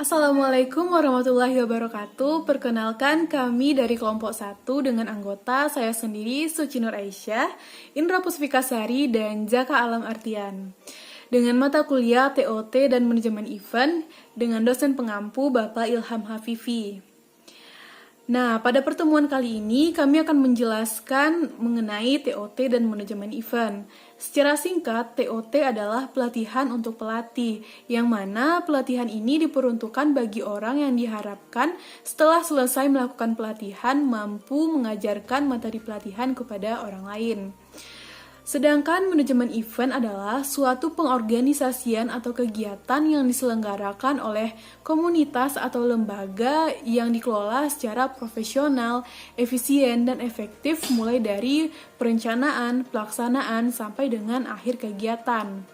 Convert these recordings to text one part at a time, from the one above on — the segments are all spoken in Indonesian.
Assalamualaikum warahmatullahi wabarakatuh. Perkenalkan kami dari kelompok 1 dengan anggota saya sendiri Suci Nur Aisyah, Indra Puspitasari, dan Jaka Alam Artian. Dengan mata kuliah TOT dan Manajemen Event dengan dosen pengampu Bapak Ilham Hafifi. Nah, pada pertemuan kali ini kami akan menjelaskan mengenai TOT dan manajemen event. Secara singkat, TOT adalah pelatihan untuk pelatih, yang mana pelatihan ini diperuntukkan bagi orang yang diharapkan setelah selesai melakukan pelatihan mampu mengajarkan materi pelatihan kepada orang lain. Sedangkan manajemen event adalah suatu pengorganisasian atau kegiatan yang diselenggarakan oleh komunitas atau lembaga yang dikelola secara profesional, efisien, dan efektif mulai dari perencanaan, pelaksanaan, sampai dengan akhir kegiatan.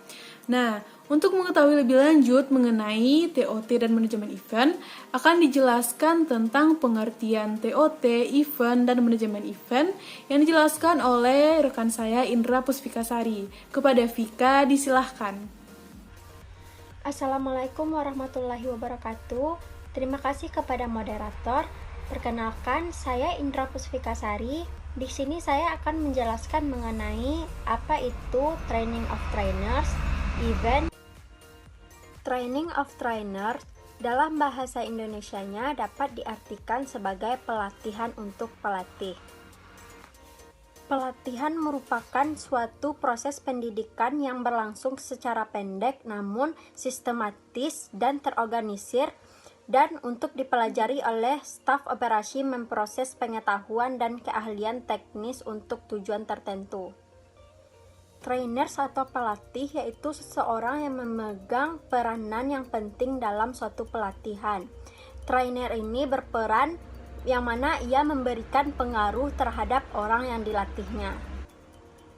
Nah, untuk mengetahui lebih lanjut mengenai TOT dan manajemen event, akan dijelaskan tentang pengertian TOT, event, dan manajemen event yang dijelaskan oleh rekan saya Indra Puspitasari. Kepada Vika, disilahkan. Assalamualaikum warahmatullahi wabarakatuh. Terima kasih kepada moderator. Perkenalkan, saya Indra Puspitasari. Di sini saya akan menjelaskan mengenai apa itu training of trainers, event. Training of trainers dalam bahasa Indonesianya dapat diartikan sebagai pelatihan untuk pelatih. Pelatihan merupakan suatu proses pendidikan yang berlangsung secara pendek namun sistematis dan terorganisir dan untuk dipelajari oleh staf operasi memproses pengetahuan dan keahlian teknis untuk tujuan tertentu. Trainers atau pelatih yaitu seseorang yang memegang peranan yang penting dalam suatu pelatihan. Trainer ini berperan yang mana ia memberikan pengaruh terhadap orang yang dilatihnya.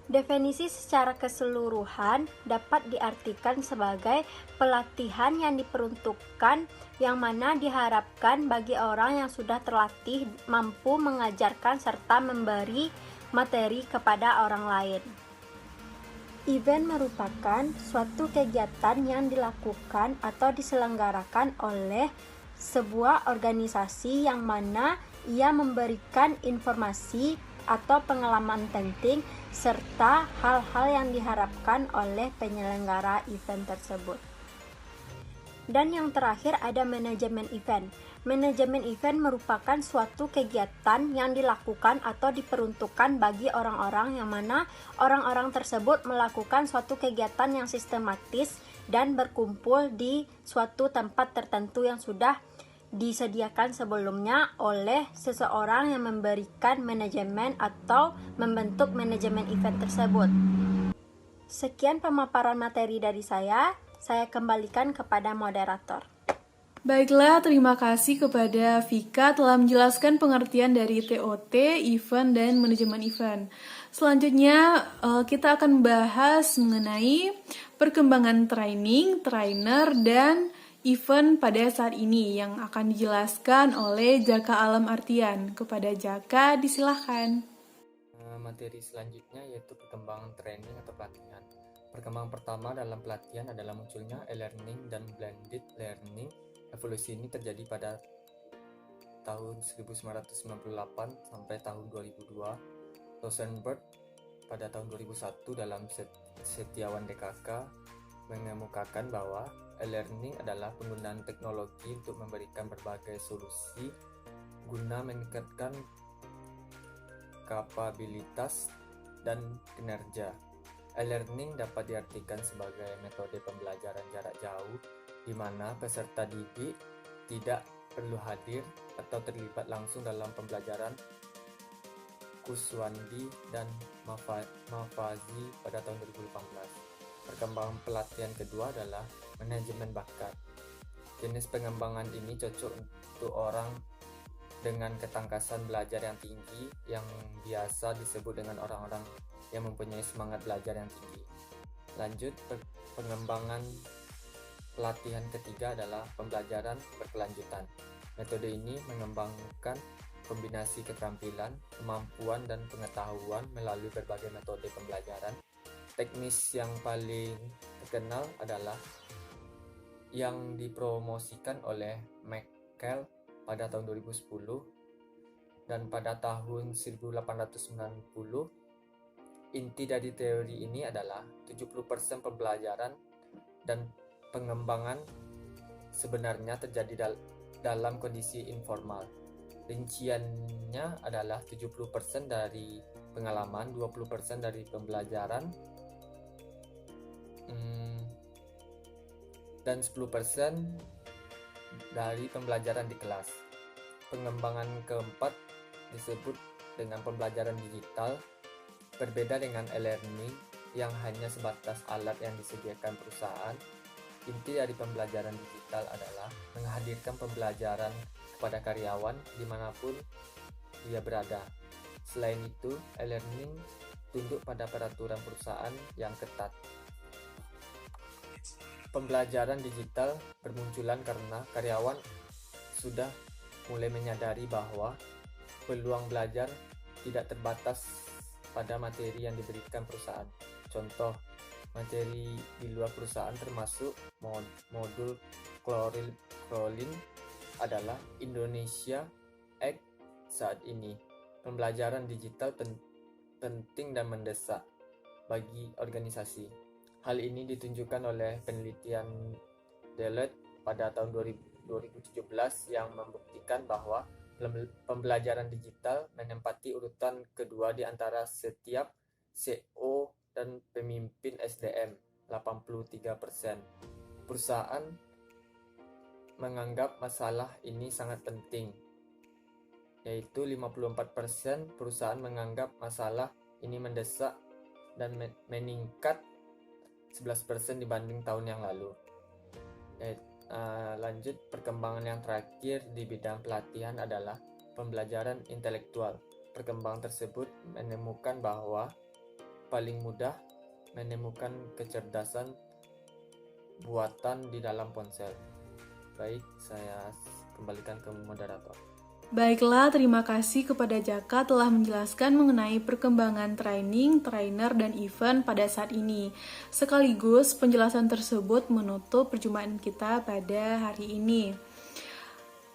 Definisi secara keseluruhan dapat diartikan sebagai pelatihan yang diperuntukkan yang mana diharapkan bagi orang yang sudah terlatih mampu mengajarkan serta memberi materi kepada orang lain. Event merupakan suatu kegiatan yang dilakukan atau diselenggarakan oleh sebuah organisasi yang mana ia memberikan informasi atau pengalaman penting serta hal-hal yang diharapkan oleh penyelenggara event tersebut. Dan yang terakhir ada manajemen event. Manajemen event merupakan suatu kegiatan yang dilakukan atau diperuntukkan bagi orang-orang yang mana orang-orang tersebut melakukan suatu kegiatan yang sistematis dan berkumpul di suatu tempat tertentu yang sudah disediakan sebelumnya oleh seseorang yang memberikan manajemen atau membentuk manajemen event tersebut. Sekian pemaparan materi dari saya kembalikan kepada moderator. Baiklah, terima kasih kepada Vika telah menjelaskan pengertian dari TOT, event, dan manajemen event. Selanjutnya, kita akan membahas mengenai perkembangan training, trainer, dan event pada saat ini yang akan dijelaskan oleh Jaka Alam Artian. Kepada Jaka, disilahkan. Materi selanjutnya yaitu perkembangan training atau pelatihan. Perkembangan pertama dalam pelatihan adalah munculnya e-learning dan blended learning. Evolusi ini terjadi pada tahun 1998 sampai tahun 2002. Rosenberg pada tahun 2001 dalam Setiawan DKK mengemukakan bahwa e-learning adalah penggunaan teknologi untuk memberikan berbagai solusi guna meningkatkan kapabilitas dan kinerja. E-learning dapat diartikan sebagai metode pembelajaran jarak jauh di mana peserta didik tidak perlu hadir atau terlibat langsung dalam pembelajaran. Kuswandi dan Mafazi pada tahun 2018. Perkembangan pelatihan kedua adalah manajemen bakat. Jenis pengembangan ini cocok untuk orang dengan ketangkasan belajar yang tinggi yang biasa disebut dengan orang-orang yang mempunyai semangat belajar yang tinggi. Lanjut, pengembangan pelatihan ketiga adalah pembelajaran berkelanjutan. Metode ini mengembangkan kombinasi keterampilan, kemampuan, dan pengetahuan melalui berbagai metode pembelajaran. Teknis yang paling terkenal adalah yang dipromosikan oleh Meckel pada tahun 2010, dan pada tahun 1890 inti dari teori ini adalah 70% pembelajaran dan pengembangan sebenarnya terjadi dalam kondisi informal. Rinciannya adalah 70% dari pengalaman, 20% dari pembelajaran, dan 10% dari pembelajaran di kelas. Pengembangan keempat disebut dengan pembelajaran digital. Berbeda dengan e-learning yang hanya sebatas alat yang disediakan perusahaan, inti dari pembelajaran digital adalah menghadirkan pembelajaran kepada karyawan dimanapun dia berada. Selain itu, e-learning tunduk pada peraturan perusahaan yang ketat. Pembelajaran digital bermunculan karena karyawan sudah mulai menyadari bahwa peluang belajar tidak terbatas pada materi yang diberikan perusahaan. Contoh, materi di luar perusahaan termasuk modul crawling adalah Indonesia Act saat ini. Pembelajaran digital penting dan mendesak bagi organisasi. Hal ini ditunjukkan oleh penelitian Deloitte pada tahun 2017 yang membuktikan bahwa pembelajaran digital menempati urutan kedua di antara setiap CEO dan pemimpin SDM, 83%. Perusahaan menganggap masalah ini sangat penting, yaitu 54% perusahaan menganggap masalah ini mendesak dan meningkat 11% dibanding tahun yang lalu. Lanjut, perkembangan yang terakhir di bidang pelatihan adalah pembelajaran intelektual. Perkembangan tersebut menemukan bahwa paling mudah menemukan kecerdasan buatan di dalam ponsel. Baik, saya kembalikan ke moderator. Baiklah, terima kasih kepada Jaka telah menjelaskan mengenai perkembangan training, trainer, dan event pada saat ini. Sekaligus penjelasan tersebut menutup perjumpaan kita pada hari ini.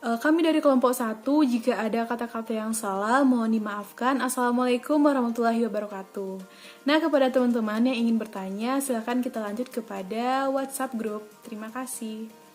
Kami dari kelompok 1, jika ada kata-kata yang salah, mohon dimaafkan. Assalamualaikum warahmatullahi wabarakatuh. Nah, kepada teman-teman yang ingin bertanya, silakan kita lanjut kepada WhatsApp group. Terima kasih.